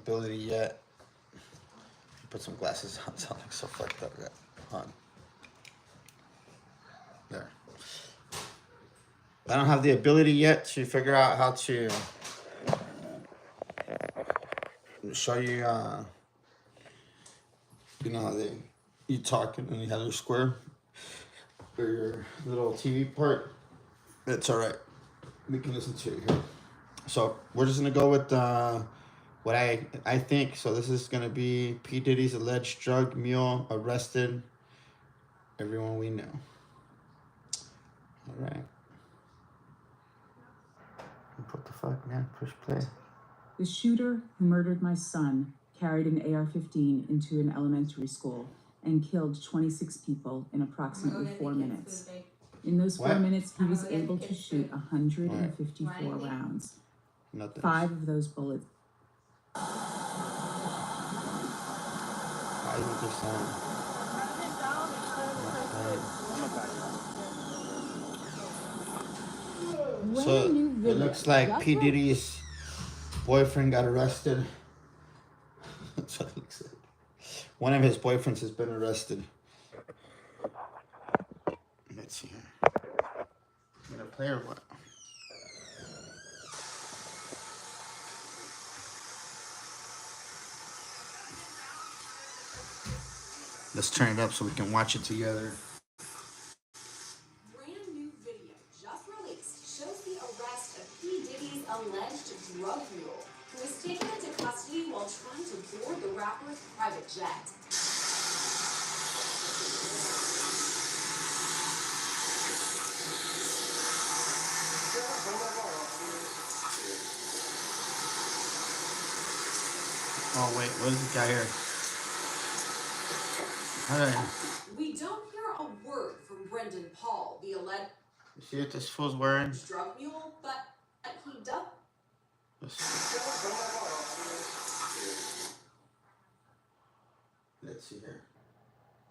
ability yet. Put some glasses on. Sound like so fucked up. Yeah. Hold on. There. I don't have the ability yet to figure out how to show you. You know how you talk and then you have your square or your little TV part. It's all right. We can listen to it here. So we're just gonna go with what I think. So this is gonna be P Diddy's alleged drug mule arrested. Everyone we know. All right. What the fuck, man? Push play. The shooter who murdered my son carried an AR-15 into an elementary school and killed 26 people in approximately 4 minutes. In those 4 minutes, he was able to shoot 154 rounds. Nothing. 5 of those bullets. Why would this sound? So it looks like P Diddy's boyfriend got arrested. That's what it looks like. One of his boyfriends has been arrested. Let's see here. I'm gonna play or what? Let's turn it up so we can watch it together. Brand new video just released shows the arrest of P. Diddy's alleged drug mule, who was taken into custody while trying to board the rapper's private jet. Oh wait, what is this guy here? Alright. We don't hear a word from Brendan Paul, the alleged You see what this fool's wearing? drug mule, but he does. Let's see here.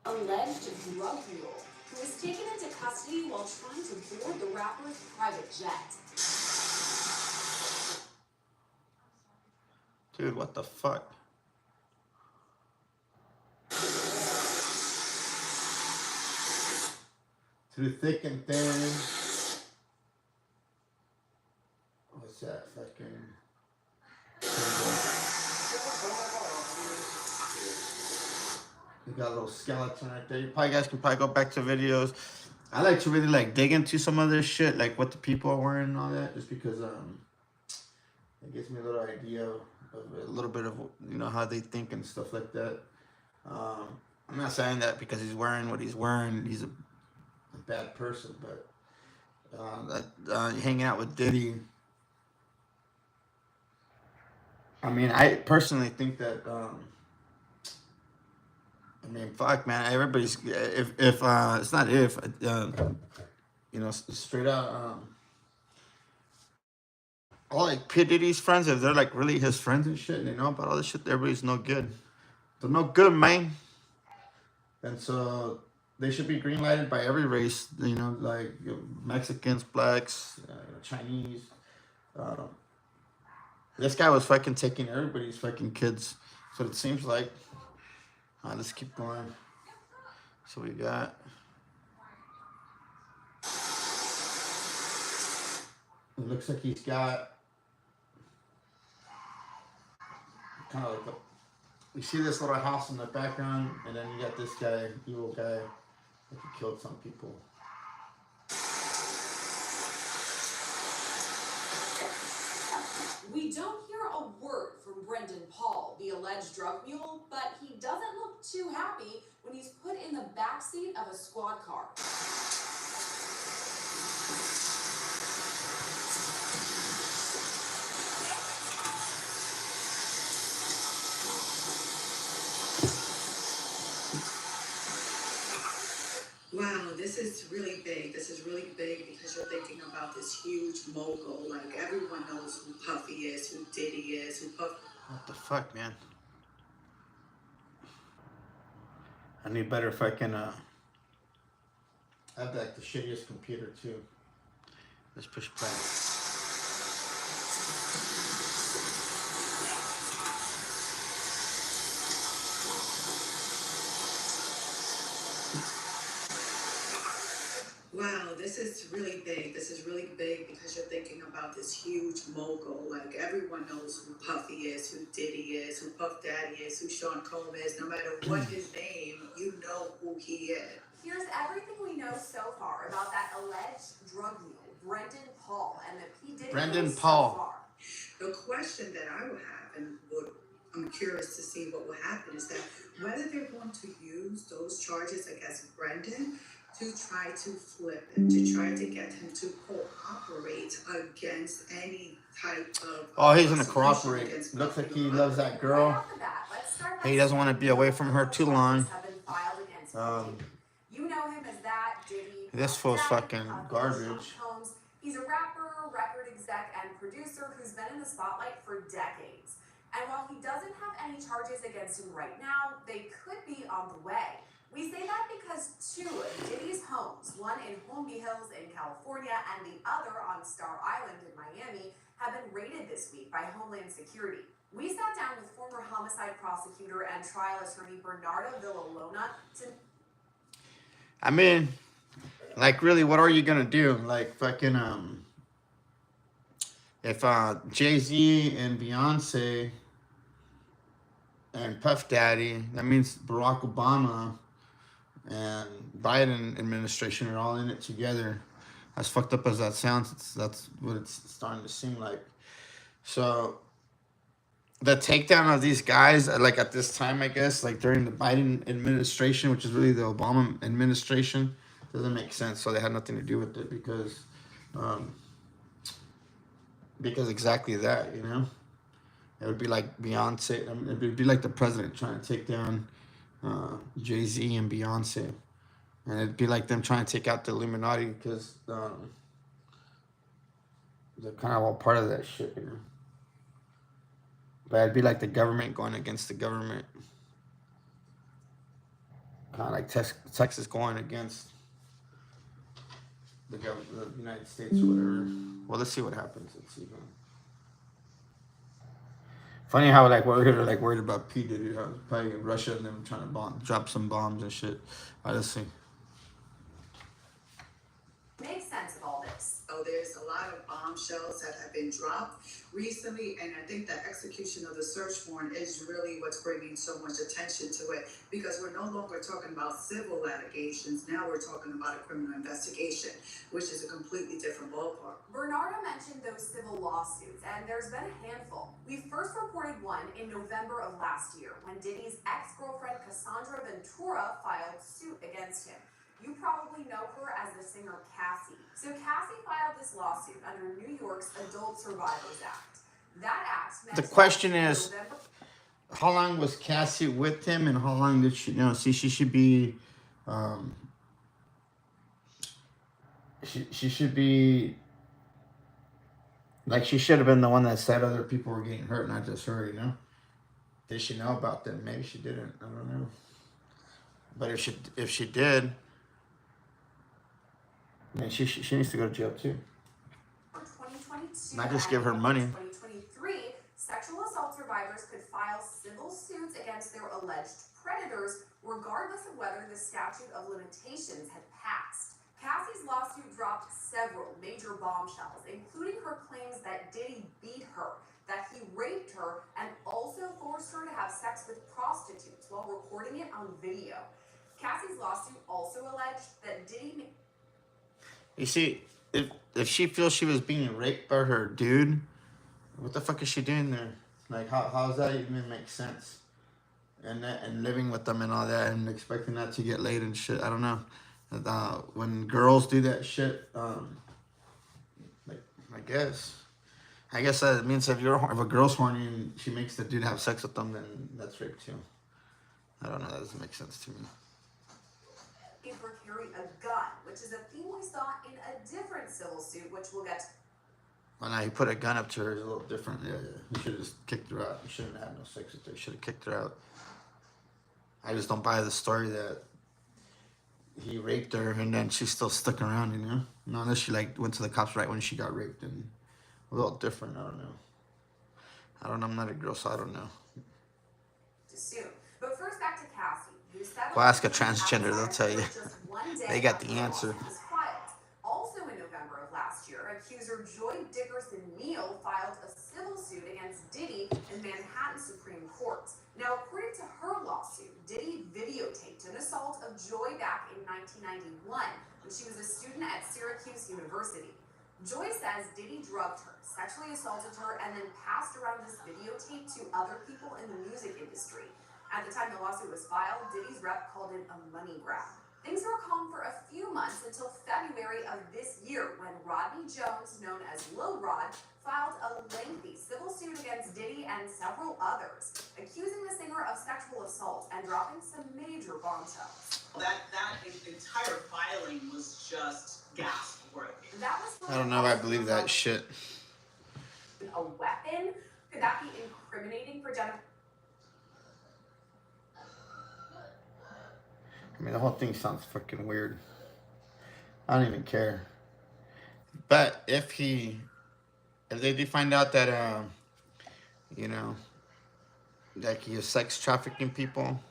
Alleged drug mule, who was taken into custody while trying to board the rapper's private jet. Dude, what the fuck? Through thick and thin. What's that fucking? You got a little skeleton right there. You guys can probably go back to videos. I like to really dig into some of this shit, like what the people are wearing and all that, just because it gives me a little idea of a little bit of how they think and stuff like that. I'm not saying that because he's wearing what he's wearing, he's a bad person, but hanging out with Diddy. I mean, I personally think that. I mean, fuck, man. Everybody's if it's not if straight out. All like P Diddy's friends, if they're like really his friends and shit, and they know about all this shit, everybody's no good. They're no good, man. And so they should be green lighted by every race, like Mexicans, blacks, Chinese. This guy was fucking taking everybody's fucking kids. So it seems like. Let's keep going. So we got. It looks like he's got. Kind of like we see this little house in the background, and then you got this guy, evil guy, that killed some people. We don't hear a word from Brendan Paul, the alleged drug mule, but he doesn't look too happy when he's put in the backseat of a squad car. Wow, this is really big. This is really big because you're thinking about this huge mogul. Like, everyone knows who Puffy is, who Diddy is, who Puff. What the fuck, man? I need better if I can I have like the shittiest computer too. Let's push play. this is really big. This is really big because you're thinking about this huge mogul. Like everyone knows who Puffy is, who Diddy is, who Puff Daddy is, who Sean Combs is. No matter what his name, you know who he is. Here's everything we know so far about that alleged drug mule, Brendan Paul, and the P. Diddy Brendan case Paul. so far. The question that I would have, and I'm curious to see what will happen, is that whether they're going to use those charges against Brendan to try to flip him, to try to get him to cooperate against any type of. Oh, he's gonna cooperate. Looks like he loves that girl. Right off the bat, let's start by He doesn't want to be away from her too long. have been filed against him. You know him as that Diddy. This fool's fucking garbage. Combs. He's a rapper, record exec, and producer who's been in the spotlight for decades. And while he doesn't have any charges against him right now, they could be on the way. We say that because two of Diddy's homes, one in Holmby Hills in California and the other on Star Island in Miami, have been raided this week by Homeland Security. We sat down with former homicide prosecutor and trial attorney Bernardo Villalona to... I mean, like, really, what are you gonna do? Like, fucking, if Jay-Z and Beyonce and Puff Daddy, that means Barack Obama and Biden administration are all in it together. As fucked up as that sounds, that's what it's starting to seem like. So the takedown of these guys, like at this time, I guess, like during the Biden administration, which is really the Obama administration, doesn't make sense. So they had nothing to do with it because exactly that, you know. It would be like Beyonce. I mean, it would be like the president trying to take down Jay-Z and Beyonce. And it'd be like them trying to take out the Illuminati because they're kind of all part of that shit, you know. But it'd be like the government going against the government. Kind of like Texas going against the United States or whatever. Well, let's see what happens. Let's see. Funny how like we're like worried about P. Diddy, how probably Russia and them trying to drop some bombs and shit. Let's see. Make sense of all this. So there's a lot of bombshells that have been dropped recently, and I think the execution of the search warrant is really what's bringing so much attention to it, because we're no longer talking about civil allegations. Now we're talking about a criminal investigation, which is a completely different ballpark. Bernardo mentioned those civil lawsuits, and there's been a handful. We first reported one in November of last year when Diddy's ex-girlfriend Cassandra Ventura filed suit against him. You probably know her as the singer Cassie. So Cassie filed this lawsuit under New York's Adult Survivors Act. That act meant the question is, how long was Cassie with him, and how long did she? You know, see, she should be, she should be, like, she should have been the one that said other people were getting hurt, not just her. You know, did she know about them? Maybe she didn't. I don't know. But if she did. Yeah, she needs to go to jail too. For 2022, not just give her money. 2023, sexual assault survivors could file civil suits against their alleged predators, regardless of whether the statute of limitations had passed. Cassie's lawsuit dropped several major bombshells, including her claims that Diddy beat her, that he raped her, and also forced her to have sex with prostitutes while recording it on video. Cassie's lawsuit also alleged that Diddy... You see, if she feels she was being raped by her dude, what the fuck is she doing there? Like, how does that even make sense? And living with them and all that, and expecting that to get laid and shit. I don't know. When girls do that shit, like, I guess that means if a girl's horny and she makes the dude have sex with them, then that's rape too. I don't know. That doesn't make sense to me. Her carry a gun, which is a theme we saw in a different civil suit, which we'll get to. Well, now he put a gun up to her is a little different. Yeah. He should have just kicked her out. He shouldn't have had no sex with her. He should have kicked her out. I just don't buy the story that he raped her and then she still stuck around, you know? Not unless she like went to the cops right when she got raped, and a little different. I don't know. I'm not a girl, so I don't know. Soon. But first back to Cassie. Well, ask a transgender, they'll tell you. They got the answer. Also user Joy Dickerson-Neal filed a civil suit against Diddy in Manhattan Supreme Court. Now, according to her lawsuit, Diddy videotaped an assault of Joy back in 1991 when she was a student at Syracuse University. Joy says Diddy drugged her, sexually assaulted her, and then passed around this videotape to other people in the music industry. At the time the lawsuit was filed, Diddy's rep called it a money grab. Things were calm for a few months until February of this year when Rodney Jones, known as Lil Rod, filed a lengthy civil suit against Diddy and several others, accusing the singer of sexual assault and dropping some major bombshells. That entire filing was just gasp worthy. That was I don't know if I believe that shit. A weapon? Could that be incriminating for Jennifer? I mean, the whole thing sounds fucking weird. I don't even care. But if they do find out that, you know, that he is sex trafficking people,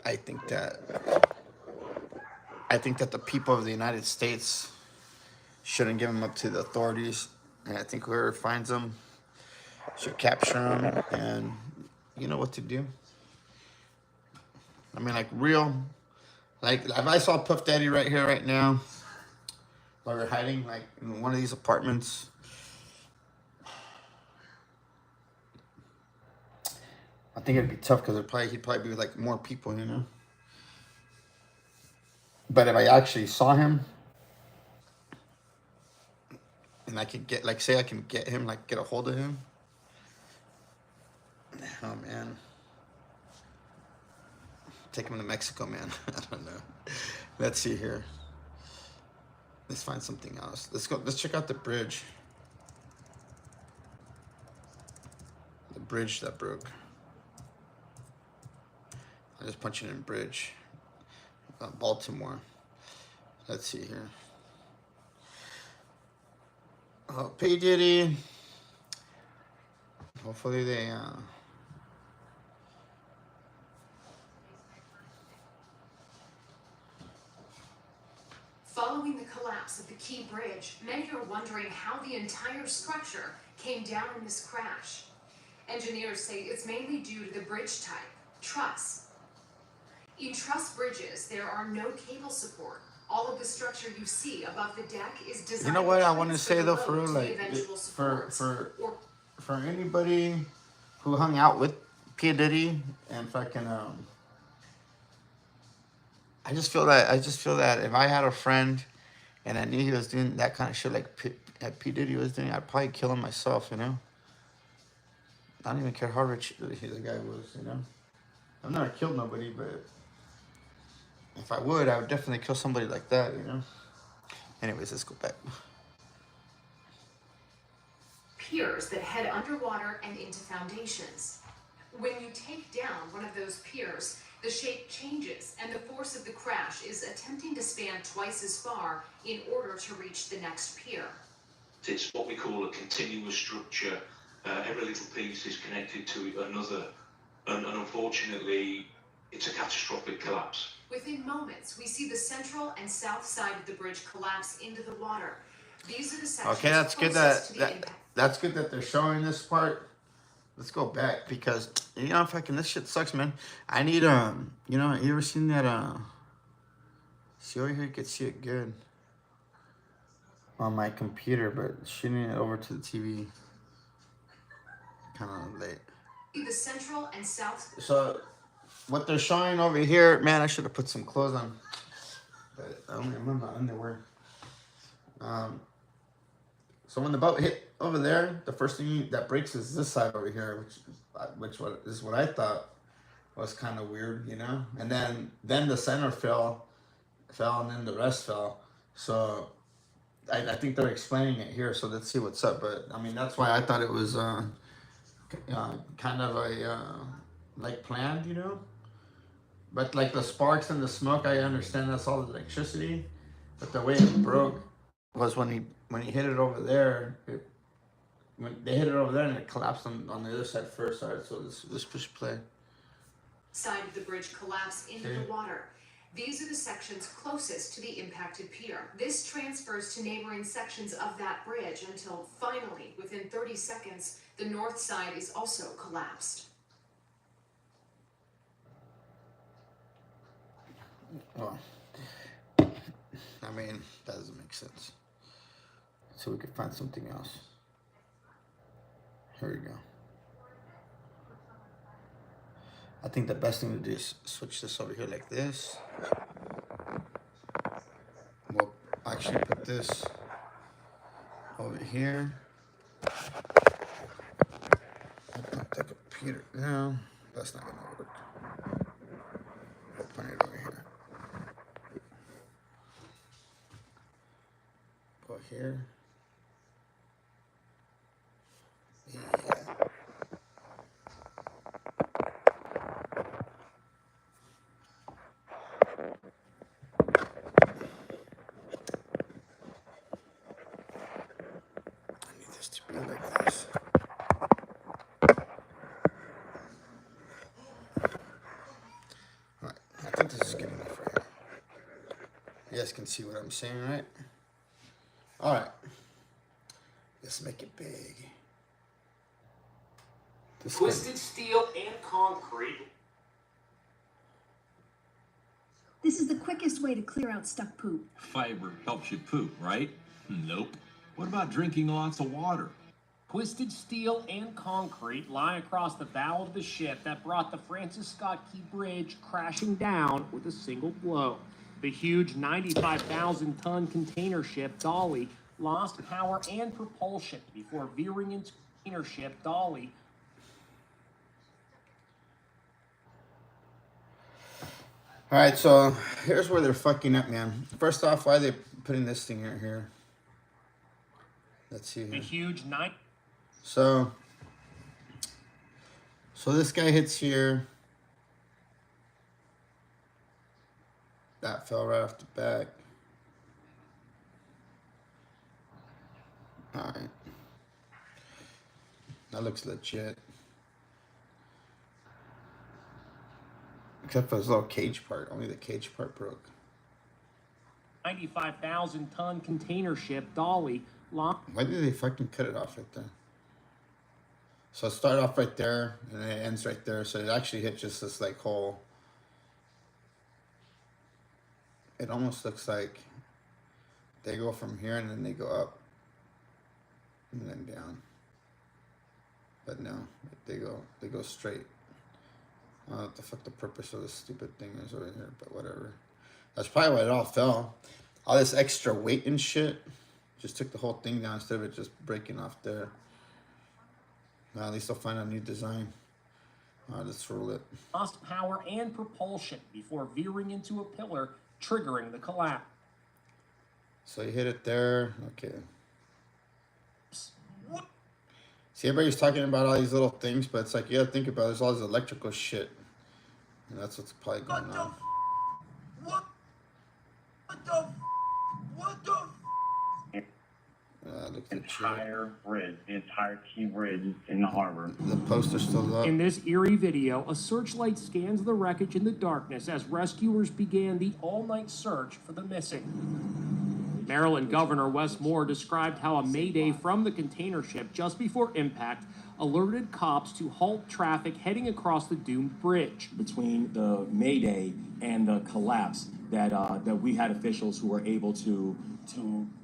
I think that the people of the United States shouldn't give him up to the authorities, and I think whoever finds him should capture him, and you know what to do. I mean, like if I saw Puff Daddy right here, right now, while we're hiding, like in one of these apartments, I think it'd be tough because he'd probably be with like more people, you know. But if I actually saw him, and I could get, like, say I can get him, like, get a hold of him. Oh man. Take him to Mexico, man. I don't know. Let's see here. Let's find something else. Let's go. Let's check out the bridge. The bridge that broke. I'm just punching in bridge. Baltimore. Let's see here. Oh, P. Diddy. Hopefully they Following the collapse of the Key Bridge, many are wondering how the entire structure came down in this crash. Engineers say it's mainly due to the bridge type, truss. In truss bridges, there are no cable support. All of the structure you see above the deck is designed. You know what I want to say though, for real, to like eventual for anybody who hung out with P. Diddy and fucking I just feel that if I had a friend and I knew he was doing that kind of shit like P. Diddy was doing, I'd probably kill him myself, you know. I don't even care how rich the guy was, you know. I've never killed nobody, but if I would definitely kill somebody like that, you know. Anyways, let's go back. Piers that head underwater and into foundations. When you take down one of those piers, the shape changes and the force of the crash is attempting to span twice as far in order to reach the next pier. It's what we call a continuous structure. Every little piece is connected to another, and unfortunately, it's a catastrophic collapse. Within moments, we see the central and south side of the bridge collapse into the water. These are the sections. Okay, that's good that that's good that they're showing this part. Let's go back because you know fucking this shit sucks, man. I need you know, you ever seen that see over here, you can see it good on my computer, but shooting it over to the TV kind of late. The central and south. So what they're showing over here, man, I should have put some clothes on, but I'm in my underwear. So when the boat hit over there, the first thing that breaks is this side over here, which is what I thought was kind of weird, you know. And then the center fell, and then the rest fell. So I think they're explaining it here. So let's see what's up. But I mean, that's why I thought it was kind of a like planned, you know. But like the sparks and the smoke, I understand that's all the electricity. But the way it broke was when he hit it over there. When they hit it over there and it collapsed on the other side first. All right, so let's push play. Side of the bridge collapse into the water. These are the sections closest to the impacted pier. This transfers to neighboring sections of that bridge until finally, within 30 seconds, the north side is also collapsed. Oh, I mean, that doesn't make sense. So we could find something else. Here we go. I think the best thing to do is switch this over here like this. We'll actually put this over here. Open up the computer. No, that's not gonna work. Open it over here. Go here. Yeah. I need this to be like this. Alright, I think this is good enough right here. You guys can see what I'm saying, right? Alright. Let's make it big. Twisted steel and concrete. This is the quickest way to clear out stuck poop. Fiber helps you poop, right? Nope. What about drinking lots of water? Twisted steel and concrete lie across the bow of the ship that brought the Francis Scott Key Bridge crashing down with a single blow. The huge 95,000-ton container ship Dolly lost power and propulsion before veering into container ship Dolly. All right, so here's where they're fucking up, man. First off, why are they putting this thing right here? Let's see The here. huge So this guy hits here. That fell right off the back. All right. That looks legit. Except for this little cage part. Only the cage part broke. 95,000-ton container ship Dolly lost. Why did they fucking cut it off right there? So it started off right there, and it ends right there. So it actually hit just this like hole. It almost looks like they go from here and then they go up and then down. But no, they go straight. I don't know what the fuck the purpose of this stupid thing is over here, but whatever. That's probably why it all fell. All this extra weight and shit just took the whole thing down instead of it just breaking off there. Well, at least I'll find a new design. All right, let's roll it. Lost power and propulsion before veering into a pillar, triggering the collapse. So you hit it there. Okay. See, everybody's talking about all these little things, but it's like, you gotta think about it. There's all this electrical shit. And that's what's probably going on. Look at entire bridge, the entire key bridge in the harbor. The poster's still up. In this eerie video, a searchlight scans the wreckage in the darkness as rescuers began the all-night search for the missing. Maryland Governor Wes Moore described how a mayday from the container ship just before impact alerted cops to halt traffic heading across the doomed bridge. Between the mayday and the collapse, that we had officials who were able to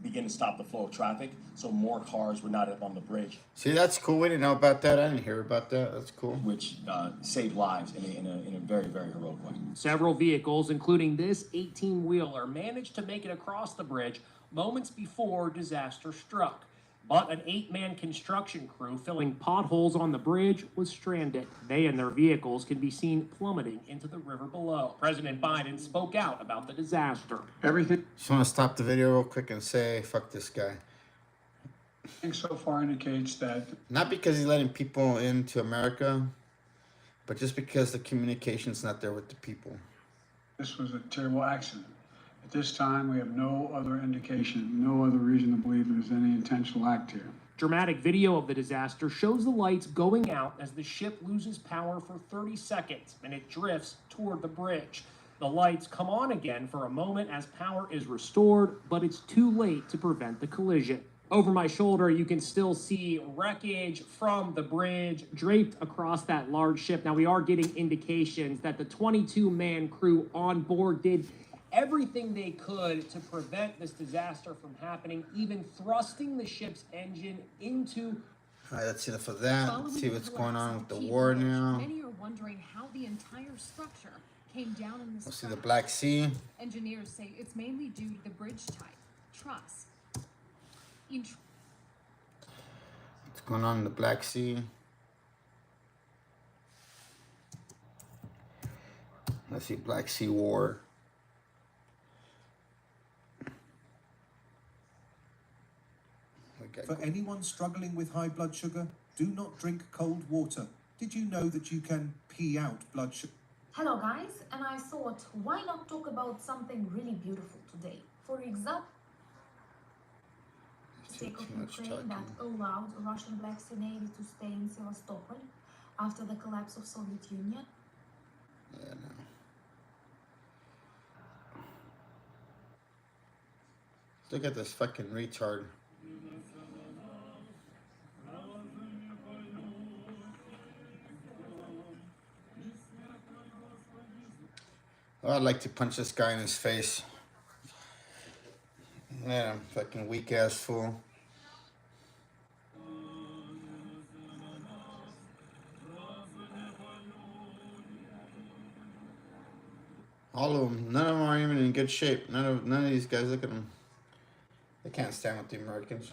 begin to stop the flow of traffic, so more cars were not up on the bridge. See, that's cool. We didn't know about that. I didn't hear about that. That's cool. Which saved lives in a very, very heroic way. Several vehicles, including this 18-wheeler, managed to make it across the bridge moments before disaster struck. But an 8-man construction crew filling potholes on the bridge was stranded. They and their vehicles can be seen plummeting into the river below. President Biden spoke out about the disaster. Just want to stop the video real quick and say, fuck this guy. So far indicates that Not because he's letting people into America, but just because the communication's not there with the people. this was a terrible accident. At this time, we have no other indication, no other reason to believe there's any intentional act here. Dramatic video of the disaster shows the lights going out as the ship loses power for 30 seconds and it drifts toward the bridge. The lights come on again for a moment as power is restored, but it's too late to prevent the collision. Over my shoulder, you can still see wreckage from the bridge draped across that large ship. Now, we are getting indications that the 22-man crew on board did everything they could to prevent this disaster from happening, even thrusting the ship's engine into... All right, that's enough of that. Let's see what's going on with the war now. Many are wondering how the entire structure came down in this Let's see crash. the Black Sea. Engineers say it's mainly due to the bridge type, truss. What's going on in the Black Sea? Let's see, Black Sea War. For anyone struggling with high blood sugar, do not drink cold water. Did you know that you can pee out blood sugar? Hello guys, and I thought, why not talk about something really beautiful today? For example, mistake of Ukraine that allowed Russian Black Sea Navy to stay in Sevastopol after the collapse of Soviet Union. Yeah, no. Look at this fucking retard. Oh, I'd like to punch this guy in his face. Yeah, fucking weak ass fool. All of them. None of them are even in good shape. None of these guys. Look at them. They can't stand with the Americans.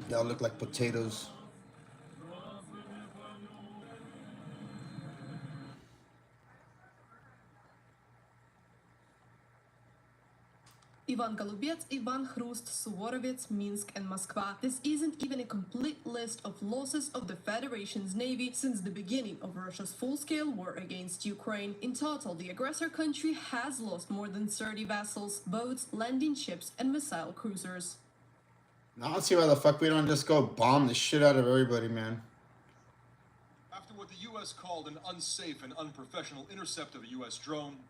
They all look like potatoes. Ivan Golubets, Ivan Hrust, Suvorovets, Minsk and Moskva. This isn't even a complete list of losses of the Federation's navy since the beginning of Russia's full-scale war against Ukraine. In total, the aggressor country has lost more than 30 vessels, boats, landing ships and missile cruisers. Now, I don't see why the fuck we don't just go bomb the shit out of everybody, man. After what the U.S. called an unsafe and unprofessional intercept of a U.S. drone...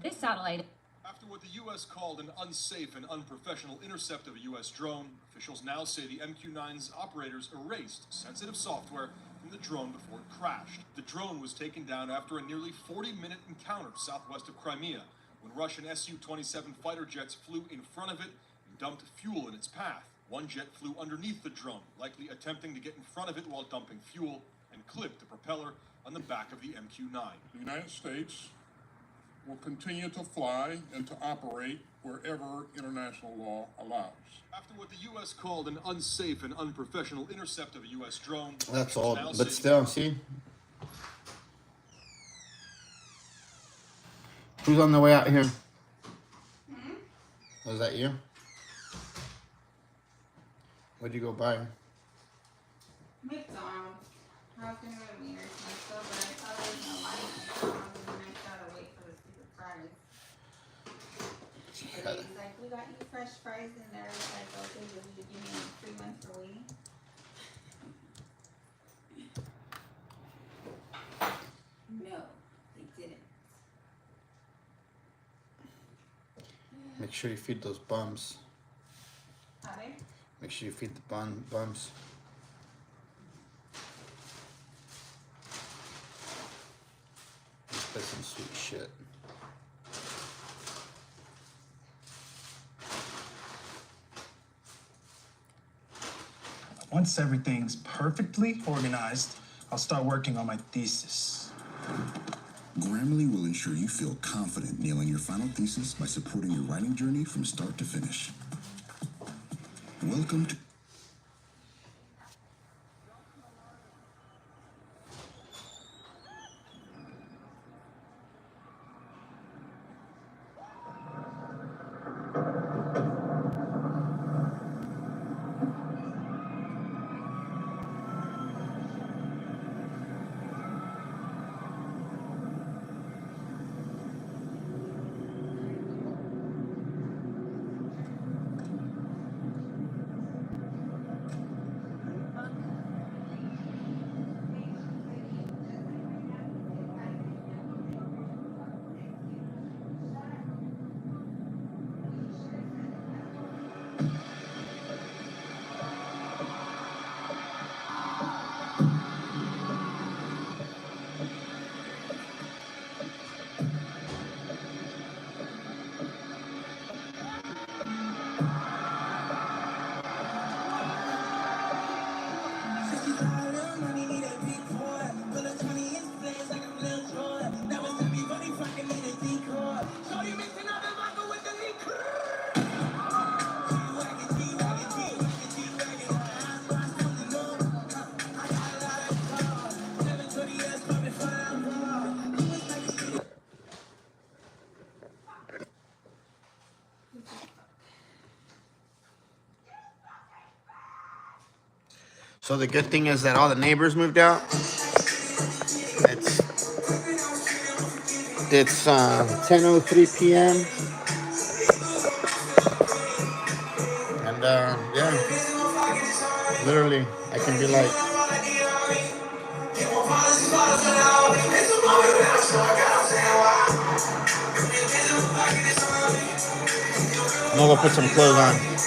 This satellite... After what the U.S. called an unsafe and unprofessional intercept of a U.S. drone, officials now say the MQ-9's operators erased sensitive software from the drone before it crashed. The drone was taken down after a nearly 40-minute encounter southwest of Crimea, when Russian Su-27 fighter jets flew in front of it and dumped fuel in its path. One jet flew underneath the drone, likely attempting to get in front of it while dumping fuel, and clipped the propeller on the back of the MQ-9. The United States will continue to fly and to operate wherever international law allows. After what the U.S. called an unsafe and unprofessional intercept of a U.S. drone... That's all, but still, see? Who's on the way out here? Was that you? What'd you go buy? McDonald's. I was gonna go to Mears myself, but I thought there was no line at McDonald's, and then I gotta wait for the stupid fries. And he's like, we got you fresh fries, and they're like, okay, did you give me 3 months for waiting? No, they didn't. Make sure you feed those bums. Hi. Make sure you feed the bums. That's some sweet shit. Once everything's perfectly organized, I'll start working on my thesis. Grammarly will ensure you feel confident nailing your final thesis by supporting your writing journey from start to finish. Welcome to... So the good thing is that all the neighbors moved out. It's 10:03 p.m. and yeah, literally I can be like, I'm gonna go put some clothes on.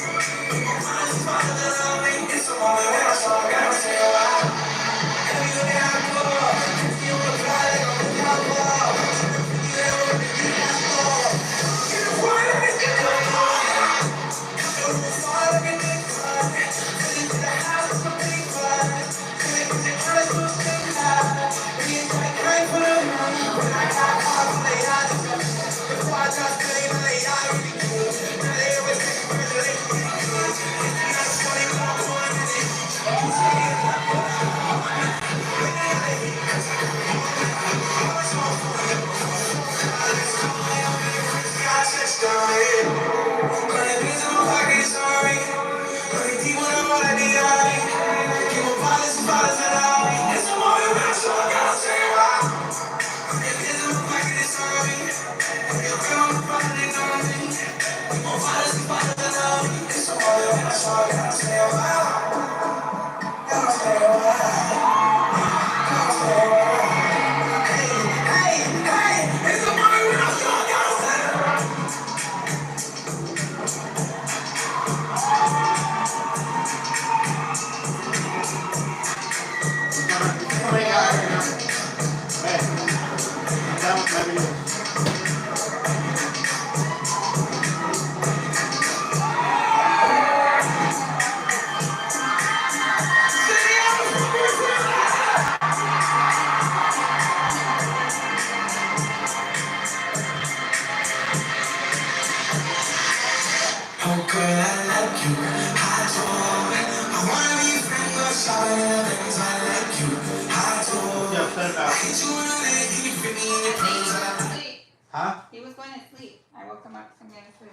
Huh? He was going to sleep. I woke him up to get his food.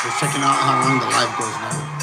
Just checking out how long the live goes now.